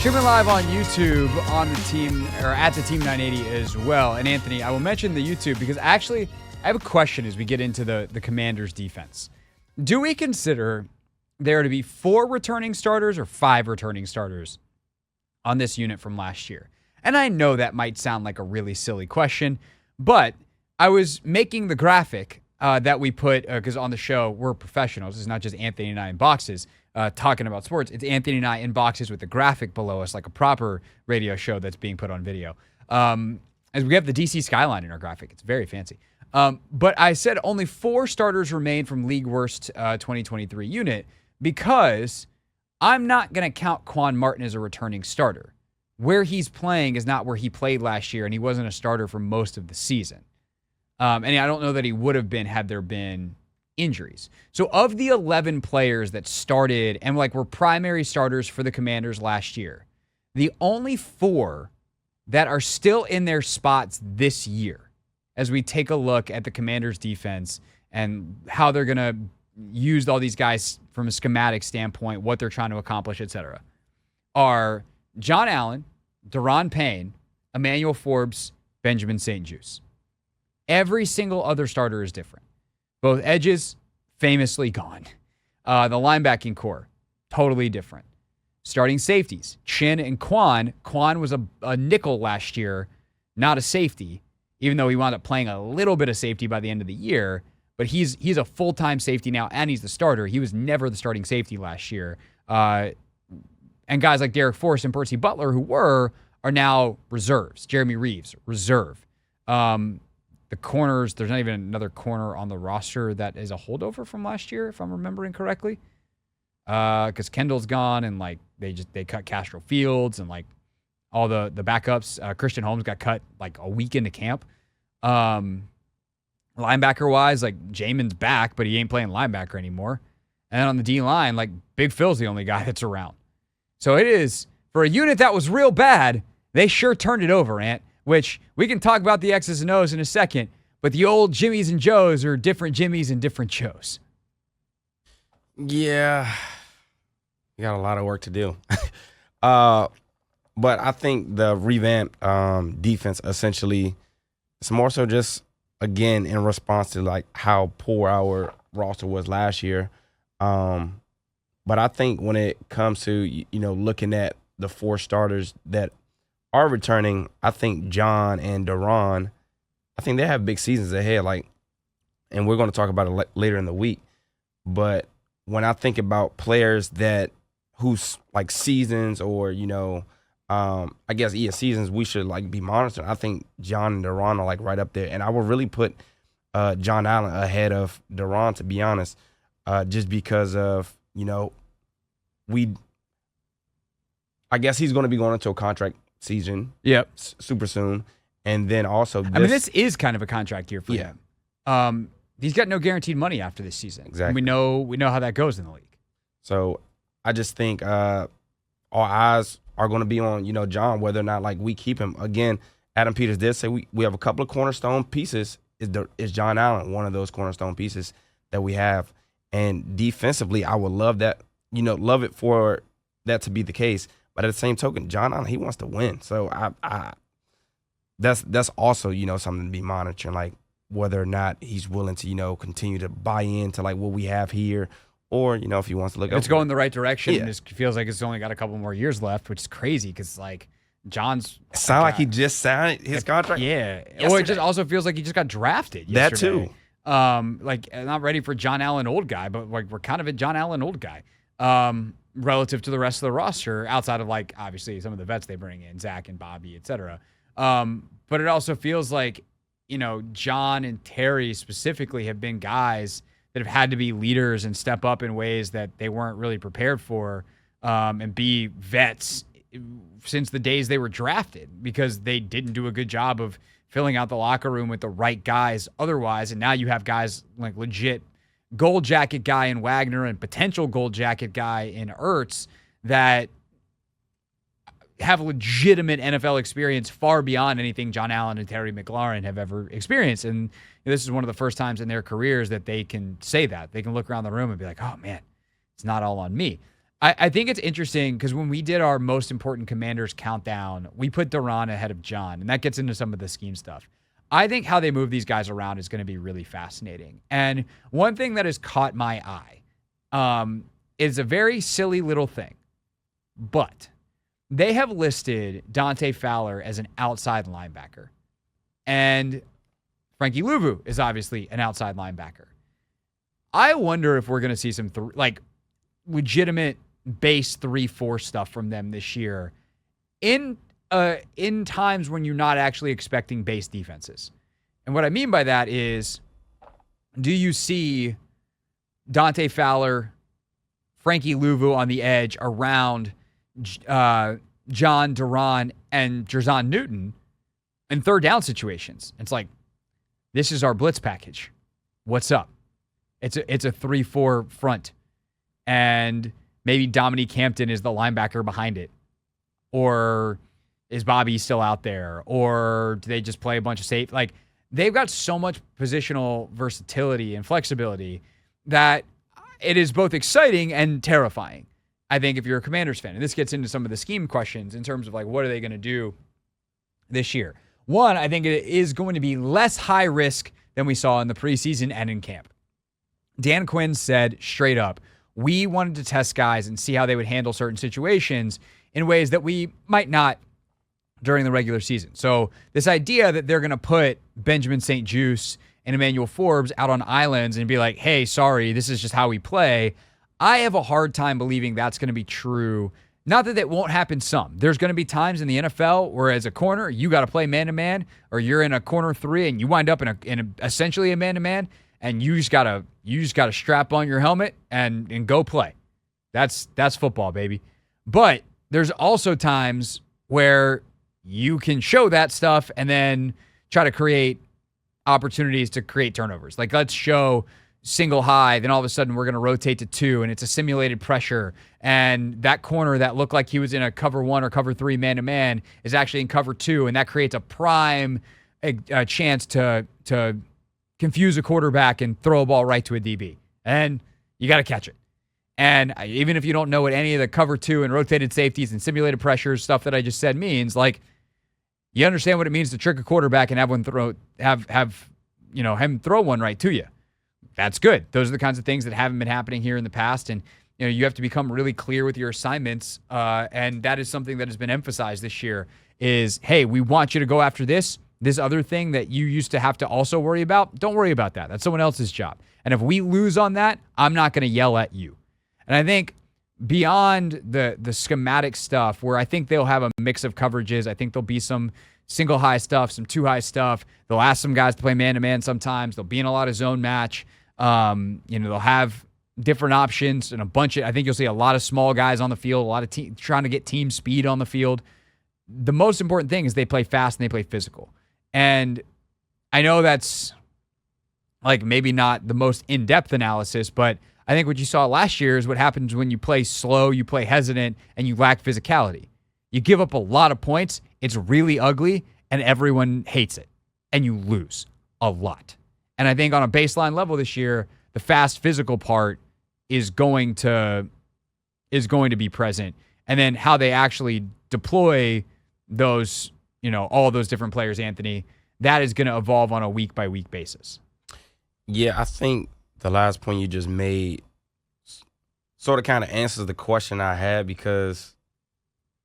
Streaming live on YouTube on the team, or at the Team 980 as well. And Anthony, I will mention the YouTube because actually I have a question as we get into the Commanders defense. Do we consider there to be 4 returning starters or 5 returning starters on this unit from last year? And I know that might sound like a really silly question, but I was making the graphic that we put, because on the show, we're professionals. It's not just Anthony and I in boxes talking about sports. It's Anthony and I in boxes with the graphic below us, like a proper radio show that's being put on video. As we have the DC skyline in our graphic. It's very fancy. But I said only 4 starters remain from league worst 2023 unit because I'm not going to count Quan Martin as a returning starter. Where he's playing is not where he played last year, and he wasn't a starter for most of the season. And I don't know that he would have been had there been injuries. So of the 11 players that started and were primary starters for the Commanders last year, the only 4 that are still in their spots this year, as we take a look at the Commanders defense and how they're going to use all these guys from a schematic standpoint, what they're trying to accomplish, etc., are John Allen, Daron Payne, Emmanuel Forbes, Benjamin St-Juste. Every single other starter is different. Both edges, famously gone. The linebacking core, totally different. Starting safeties, Chin and Quan. Quan was a nickel last year, not a safety, even though he wound up playing a little bit of safety by the end of the year. But he's a full-time safety now, and he's the starter. He was never the starting safety last year. And guys like Derek Forrest and Percy Butler, who are now reserves. Jeremy Reeves, reserve. The corners, there's not even another corner on the roster that is a holdover from last year, if I'm remembering correctly. Because Kendall's gone, and they cut Castro Fields, and all the backups. Christian Holmes got cut a week into camp. Linebacker wise, Jamin's back, but he ain't playing linebacker anymore. And then on the D line, Big Phil's the only guy that's around. So it is, for a unit that was real bad, they sure turned it over, Ant. Which we can talk about the X's and O's in a second, but the old Jimmies and Joes are different Jimmies and different Joes. Yeah, you got a lot of work to do. But I think the revamped defense essentially, it's more so just, again, in response to how poor our roster was last year. But I think when it comes to, looking at the 4 starters that are returning, I think John and Daron, I think they have big seasons ahead. And we're going to talk about it later in the week. But when I think about players whose seasons or I guess seasons we should be monitoring, I think John and Daron are right up there. And I would really put John Allen ahead of Daron, to be honest, just because of I guess he's going to be going into a contract season. Yep. Super soon. And then also this is kind of a contract year for him. He's got no guaranteed money after this season. Exactly. And we know how that goes in the league. So I just think our eyes are going to be on, John, whether or not we keep him. Again, Adam Peters did say we have a couple of cornerstone pieces. Is John Allen one of those cornerstone pieces that we have? And defensively, I would love that, love it for that to be the case. But at the same token, John Allen, he wants to win. So that's also, something to be monitoring, whether or not he's willing to, continue to buy into what we have here, or, if he wants to look at it's going the right direction. Yeah. And it feels like it's only got a couple more years left, which is crazy because John's sound like he just signed his contract. Yeah. Or it just also feels like he just got drafted yesterday. That too. Not ready for John Allen old guy, but we're kind of a John Allen old guy. Relative to the rest of the roster, outside of obviously some of the vets they bring in, Zach and Bobby, etc. But it also feels like, John and Terry specifically have been guys that have had to be leaders and step up in ways that they weren't really prepared for, and be vets since the days they were drafted because they didn't do a good job of filling out the locker room with the right guys otherwise. And now you have guys legit gold jacket guy in Wagner and potential gold jacket guy in Ertz that have legitimate NFL experience far beyond anything John Allen and Terry McLaurin have ever experienced. And this is one of the first times in their careers that they can say that. They can look around the room and be like, oh, man, it's not all on me. I think it's interesting because when we did our most important commanders countdown, we put Duran ahead of John, and that gets into some of the scheme stuff. I think how they move these guys around is going to be really fascinating. And one thing that has caught my eye is a very silly little thing, but they have listed Dante Fowler as an outside linebacker. And Frankie Louvu is obviously an outside linebacker. I wonder if we're going to see some legitimate base 3-4 stuff from them this year in times when you're not actually expecting base defenses. And what I mean by that is, do you see Dante Fowler, Frankie Louvu on the edge around John Duran and Jerzon Newton in third down situations? It's like, this is our blitz package. What's up? It's a 3-4 front. And maybe Dominique Hampton is the linebacker behind it. Or is Bobby still out there? Or do they just play a bunch of safe? Like, they've got so much positional versatility and flexibility that it is both exciting and terrifying, I think, if you're a Commanders fan. And this gets into some of the scheme questions in terms of, like, what are they going to do this year? One, I think it is going to be less high risk than we saw in the preseason and in camp. Dan Quinn said straight up, we wanted to test guys and see how they would handle certain situations in ways that we might not during the regular season. So this idea that they're going to put Benjamin St. Juste and Emmanuel Forbes out on islands and be like, hey, sorry, this is just how we play, I have a hard time believing that's going to be true. Not that it won't happen some. There's going to be times in the NFL where as a corner, you got to play man-to-man, or you're in a corner 3 and you wind up in essentially a man-to-man, and you just gotta strap on your helmet and go play. That's football, baby. But there's also times where you can show that stuff and then try to create opportunities to create turnovers. Like, let's show single high, then all of a sudden we're going to rotate to 2, and it's a simulated pressure, and that corner that looked like he was in a cover 1 or cover 3 man-to-man is actually in cover 2, and that creates a prime chance to confuse a quarterback and throw a ball right to a DB. And you got to catch it. And even if you don't know what any of the cover 2 and rotated safeties and simulated pressures, stuff that I just said means, like, you understand what it means to trick a quarterback and have one him throw one right to you. That's good. Those are the kinds of things that haven't been happening here in the past. And, you have to become really clear with your assignments. And that is something that has been emphasized this year is, hey, we want you to go after this other thing that you used to have to also worry about. Don't worry about that. That's someone else's job. And if we lose on that, I'm not going to yell at you. And I think beyond the schematic stuff, where I think they'll have a mix of coverages, I think there'll be some single high stuff, some 2 high stuff. They'll ask some guys to play man-to-man sometimes. They'll be in a lot of zone match. They'll have different options and I think you'll see a lot of small guys on the field, a lot of trying to get team speed on the field. The most important thing is they play fast and they play physical. And I know that's like maybe not the most in-depth analysis, but I think what you saw last year is what happens when you play slow, you play hesitant, and you lack physicality. You give up a lot of points, it's really ugly, and everyone hates it, and you lose a lot. And I think on a baseline level this year, the fast physical part is going to be present. And then how they actually deploy those, all those different players, Anthony, that is going to evolve on a week-by-week basis. Yeah, I think the last point you just made sort of kind of answers the question I had, because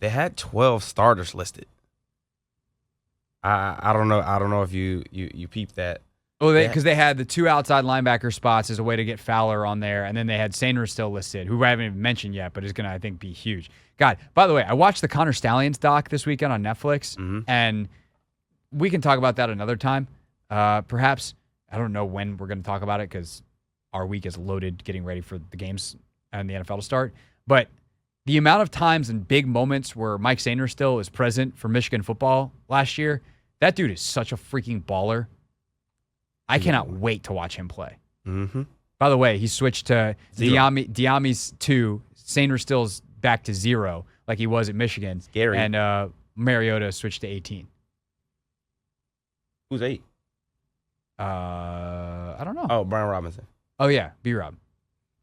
they had 12 starters listed. I don't know if you peeped that. Well, because they had the 2 outside linebacker spots as a way to get Fowler on there, and then they had Sainer still listed, who I haven't even mentioned yet, but is going to, I think, be huge. God, by the way, I watched the Connor Stallions doc this weekend on Netflix, and we can talk about that another time, perhaps. I don't know when we're going to talk about it because our week is loaded getting ready for the games and the NFL to start. But the amount of times and big moments where Mike Sainer still is present for Michigan football last year, that dude is such a freaking baller. I cannot wait to watch him play. Mm-hmm. By the way, he switched to Diami's 2. Sainer still's back to 0 like he was at Michigan. Scary. And Mariota switched to 18. Who's 8? I don't know. Oh, Brian Robinson. Oh, yeah, B-Rob.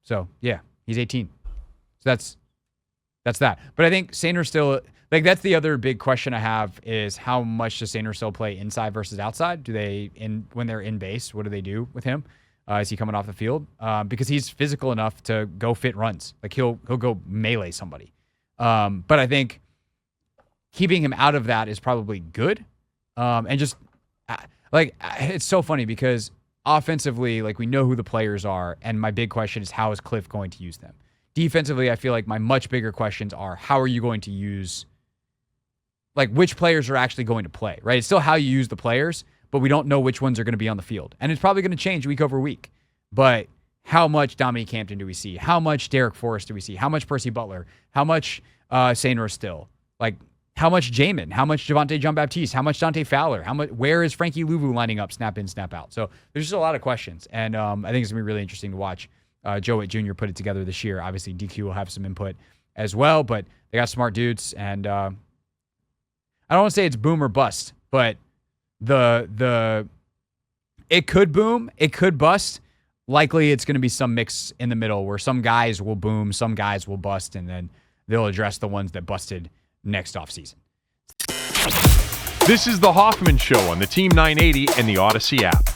So, yeah, he's 18. So That's that. But I think Sainer still, like, that's the other big question I have is how much does Sainer still play inside versus outside? Do they, when they're in base, what do they do with him? Is he coming off the field? Because he's physical enough to go fit runs. Like, he'll go melee somebody. But I think keeping him out of that is probably good. And just, it's so funny because offensively, like, we know who the players are. And my big question is, how is Cliff going to use them? Defensively, I feel like my much bigger questions are, how are you going to use, like, which players are actually going to play, right? It's still how you use the players, but we don't know which ones are going to be on the field. And it's probably going to change week over week. But how much Dominique Hampton do we see? How much Derek Forrest do we see? How much Percy Butler? How much Sainer Still? Like, how much Jamin? How much Javonte Jean-Baptiste? How much Dante Fowler? Where is Frankie Louvu lining up, snap in, snap out? So there's just a lot of questions. And I think it's going to be really interesting to watch. Joe Whitt Jr. put it together this year. Obviously, DQ will have some input as well, but they got smart dudes. And I don't want to say it's boom or bust, but it could boom, it could bust. Likely, it's going to be some mix in the middle where some guys will boom, some guys will bust, and then they'll address the ones that busted next offseason. This is the Hoffman Show on the Team 980 and the Odyssey app.